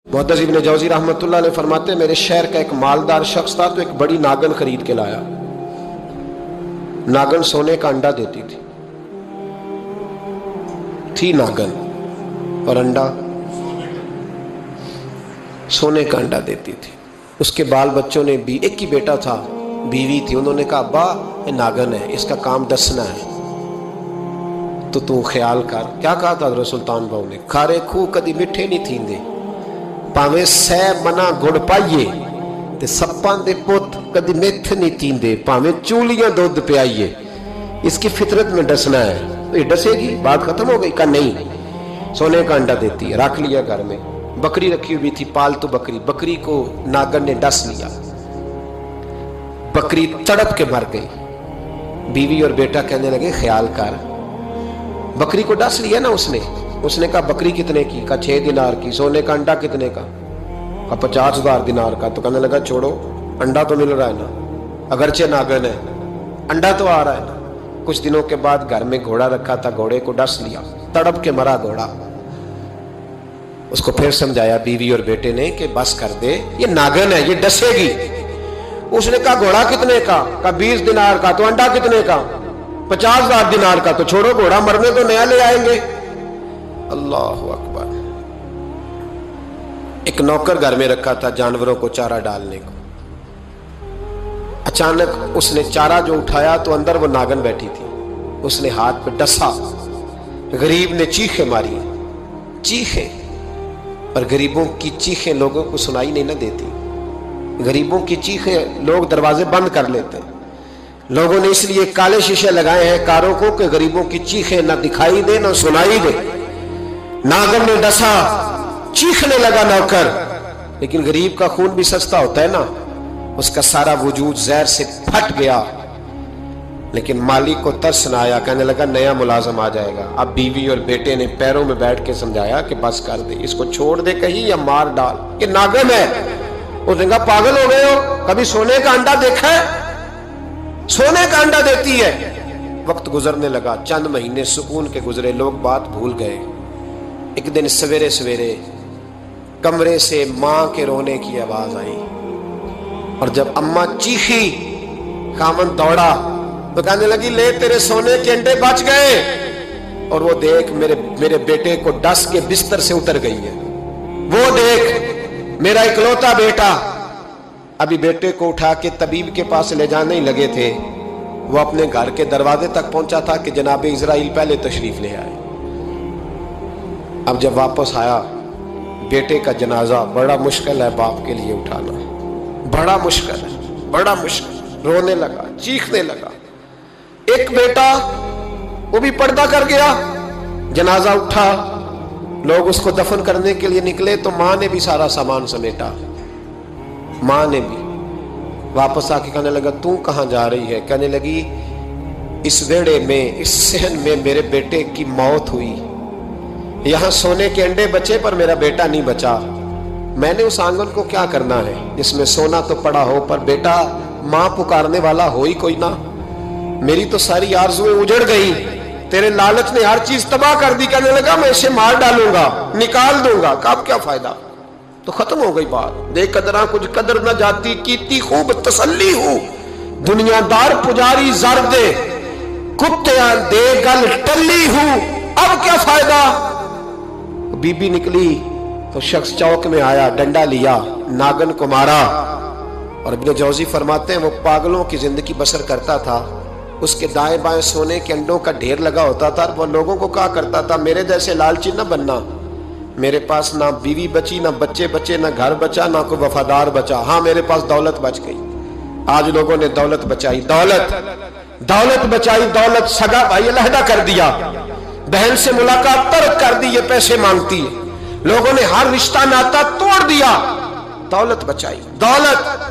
मुहद्दिस इब्न जौज़ी रहमतुल्लाह अलैह फरमाते हैं, मेरे शहर का एक मालदार शख्स था तो एक बड़ी नागन खरीद के लाया। नागन सोने का अंडा देती थी नागन, और अंडा सोने का अंडा देती थी। उसके बाल बच्चों ने भी, एक ही बेटा था, बीवी थी, उन्होंने कहा अब्बा ये नागन है, इसका काम दसना है, तो तू ख्याल कर। क्या कहा था हज़रत सुल्तान बाहू ने, खारे खूह कदी मिठे नहीं थींदे, भावें सै मना गुड़ पाइए ते सप्पां दे पुत कदी मिठ नहीं थींदे, भावें चूलियां दूध पियाइए, इसकी फितरत में डसना है। तो ये डसेगी, बात खत्म हो गई। का नहीं, सोने का अंडा देती है। रख लिया घर में। बकरी रखी हुई थी, पालतू बकरी, बकरी को नागन ने डस लिया, बकरी तड़प के मर गई। बीवी और बेटा कहने लगे ख्याल कर, बकरी को डस लिया ना उसने कहा बकरी कितने की? का 6 दिनार की। सोने का अंडा कितने का? 50,000 दिनार का। तो कहने लगा छोड़ो, अंडा तो मिल रहा है ना, अगरचे नागन है, अंडा तो आ रहा है ना। कुछ दिनों के बाद घर में घोड़ा रखा था, घोड़े को डस लिया, तड़प के मरा घोड़ा। उसको फिर समझाया बीवी और बेटे ने कि बस कर दे, ये नागन है, ये डसेगी। उसने कहा घोड़ा कितने का? 20 दिनार का। तो अंडा कितने का? 50,000 दिनार का। तो छोड़ो, घोड़ा मरने तो नया ले आएंगे। अल्लाह अकबर। एक नौकर घर में रखा था जानवरों को चारा डालने को। अचानक उसने चारा जो उठाया तो अंदर वो नागन बैठी थी। उसने हाथ पे डसा, गरीब ने चीखें मारी, चीखें। और गरीबों की चीखें लोगों को सुनाई नहीं ना देती। गरीबों की चीखें लोग दरवाजे बंद कर लेते हैं। लोगों ने इसलिए काले शीशे लगाए हैं कारों को कि गरीबों की चीखें ना दिखाई दे ना सुनाई दे। नागन ने डसा, चीखने लगा नौकर, लेकिन गरीब का खून भी सस्ता होता है ना, उसका सारा वजूद जहर से फट गया। लेकिन मालिक को तरस न आया, कहने लगा नया मुलाजम आ जाएगा। अब बीवी और बेटे ने पैरों में बैठ के समझाया कि बस कर दे, इसको छोड़ दे कहीं या मार डाल, ये नागन है। उसने कहा पागल हो गए हो, कभी सोने का अंडा देखा है? सोने का अंडा देती है। वक्त गुजरने लगा, चंद महीने सुकून के गुजरे, लोग बात भूल गए। एक दिन सवेरे सवेरे कमरे से मां के रोने की आवाज आई, और जब अम्मा चीखी, खामन दौड़ा तो कहने लगी ले तेरे सोने के अंडे बच गए। और वो देख मेरे बेटे को डस के बिस्तर से उतर गई है। वो देख मेरा इकलौता बेटा। अभी बेटे को उठा के तबीब के पास ले जाने ही लगे थे, वो अपने घर के दरवाजे तक पहुंचा था कि जनाब इजराइल पहले तशरीफ ले आए। अब जब वापस आया, बेटे का जनाजा बड़ा मुश्किल है बाप के लिए उठाना, बड़ा मुश्किल है, बड़ा मुश्किल। रोने लगा, चीखने लगा। एक बेटा वो भी पर्दा कर गया। जनाजा उठा, लोग उसको दफन करने के लिए निकले तो मां ने भी सारा सामान समेटा। मां ने भी वापस आके कहने लगा तू कहां जा रही है? कहने लगी इस वेड़े में, इस सहन में मेरे बेटे की मौत हुई, यहां सोने के अंडे बचे पर मेरा बेटा नहीं बचा। मैंने उस आंगन को क्या करना है जिसमें सोना तो पड़ा हो पर बेटा मां पुकारने वाला हो ही कोई ना। मेरी तो सारी आरज़ुएं उजड़ गई, तेरे लालच ने हर चीज तबाह कर दी। कहने लगा मैं इसे मार डालूंगा, निकाल दूंगा, कब क्या फायदा। तो खत्म हो गई बात। दे कदरा कुछ कदर न जाती, कीती खूब तसल्ली हूं, दुनियादार पुजारी जर दे, कुत्तियां दे गल टल्ली हूं, अब क्या फायदा। बीबी निकली तो शख्स चौक में आया, डंडा लिया, नागन को मारा। और इब्न जौज़ी फरमाते हैं वो पागलों की जिंदगी बसर करता था। उसके दाएं बाएं सोने के अंडों का ढेर लगा होता था। वो लोगों को कहा करता था मेरे जैसे लालची न बनना, मेरे पास ना बीवी बची, ना बच्चे बचे, ना घर बचा, ना कोई वफादार बचा। हाँ मेरे पास दौलत बच गई। आज लोगों ने दौलत बचाई, दौलत बचाई, दौलत सगा भाई अलहदा कर दिया, बहन से मुलाकात तर्क कर दी, ये पैसे मांगती है। लोगों ने हर रिश्ता नाता तोड़ दिया, दौलत बचाई, दौलत।